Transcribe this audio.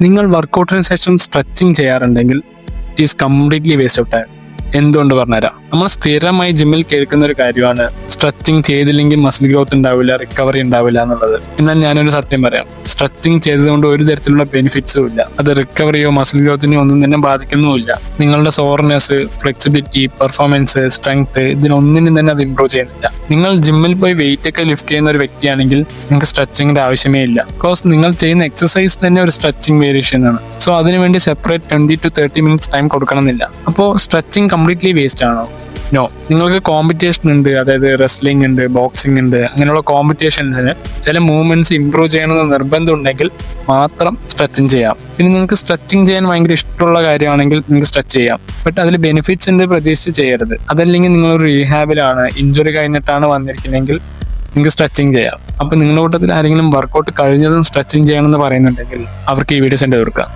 നിങ്ങൾ വർക്കൗട്ടിന് ശേഷം സ്ട്രെച്ചിങ് ചെയ്യാറുണ്ടെങ്കിൽ it is completely waste of time. എന്തുകൊണ്ട് പറഞ്ഞുതരാം. നമ്മൾ സ്ഥിരമായി ജിമ്മിൽ കേൾക്കുന്ന ഒരു കാര്യമാണ് സ്ട്രെച്ചിങ് ചെയ്തില്ലെങ്കിൽ മസിൽ ഗ്രോത്ത് ഉണ്ടാവില്ല, റിക്കവറി ഉണ്ടാവില്ല എന്നുള്ളത്. എന്നാൽ ഞാനൊരു സത്യം പറയാം, സ്ട്രെച്ചിങ് ചെയ്തതുകൊണ്ട് ഒരു തരത്തിലുള്ള ബെനിഫിറ്റ്സും ഇല്ല. അത് റിക്കവറിയോ മസിൽ ഗ്രോത്തിനെയോ ഒന്നും തന്നെ ബാധിക്കുന്നുമില്ല. നിങ്ങളുടെ സോർനെസ്, ഫ്ലെക്സിബിലിറ്റി, പെർഫോമൻസ്, സ്ട്രെങ്ത് ഇതിനൊന്നിനും തന്നെ അത് ഇംപ്രൂവ് ചെയ്യുന്നില്ല. നിങ്ങൾ ജിമ്മിൽ പോയി വെയിറ്റ് ഒക്കെ ലിഫ്റ്റ് ചെയ്യുന്ന ഒരു വ്യക്തിയാണെങ്കിൽ നിങ്ങൾക്ക് സ്ട്രെച്ചിങ്ങിന്റെ ആവശ്യമേ ഇല്ല. ബിക്കോസ് നിങ്ങൾ ചെയ്യുന്ന എക്സസൈസ് തന്നെ ഒരു സ്ട്രെച്ചിങ് വേരിയേഷൻ ആണ്. സോ അതിനുവേണ്ടി സെപ്പറേറ്റ് 20 to 30 മിനിറ്റ്സ് ടൈം കൊടുക്കണമെന്നില്ല. അപ്പോൾ സ്ട്രെച്ചിങ് കംപ്ലീറ്റ്ലി വേസ്റ്റ് ആണോ? നോ. നിങ്ങൾക്ക് കോമ്പറ്റീഷൻ ഉണ്ട്, അതായത് റെസ്ലിംഗ് ഉണ്ട്, ബോക്സിംഗ് ഉണ്ട്, അങ്ങനെയുള്ള കോമ്പറ്റീഷൻസിന് ചില മൂവ്മെന്റ്സ് ഇംപ്രൂവ് ചെയ്യണമെന്ന് നിർബന്ധം ഉണ്ടെങ്കിൽ മാത്രം സ്ട്രെച്ചിങ് ചെയ്യാം. പിന്നെ നിങ്ങൾക്ക് സ്ട്രെച്ചിങ് ചെയ്യാൻ ഭയങ്കര ഇഷ്ടമുള്ള കാര്യമാണെങ്കിൽ നിങ്ങൾക്ക് സ്ട്രെച്ച് ചെയ്യാം. ബട്ട് അതിൽ ബെനിഫിറ്റ്സ് ഉണ്ട് പ്രതീക്ഷിച്ച് ചെയ്യരുത്. അതല്ലെങ്കിൽ നിങ്ങളൊരു റീഹാബിലാണ്, ഇഞ്ചുറി കഴിഞ്ഞിട്ടാണ് വന്നിരിക്കുന്നതെങ്കിൽ നിങ്ങൾക്ക് സ്ട്രെച്ചിങ് ചെയ്യാം. അപ്പൊ നിങ്ങളുടെ കൂട്ടത്തിൽ ആരെങ്കിലും വർക്കൗട്ട് കഴിഞ്ഞതും സ്ട്രെച്ചിങ് ചെയ്യണമെന്ന് പറയുന്നുണ്ടെങ്കിൽ അവർക്ക് ഈ വീഡിയോ സെൻഡ് ചെയ്ത് കൊടുക്കാം.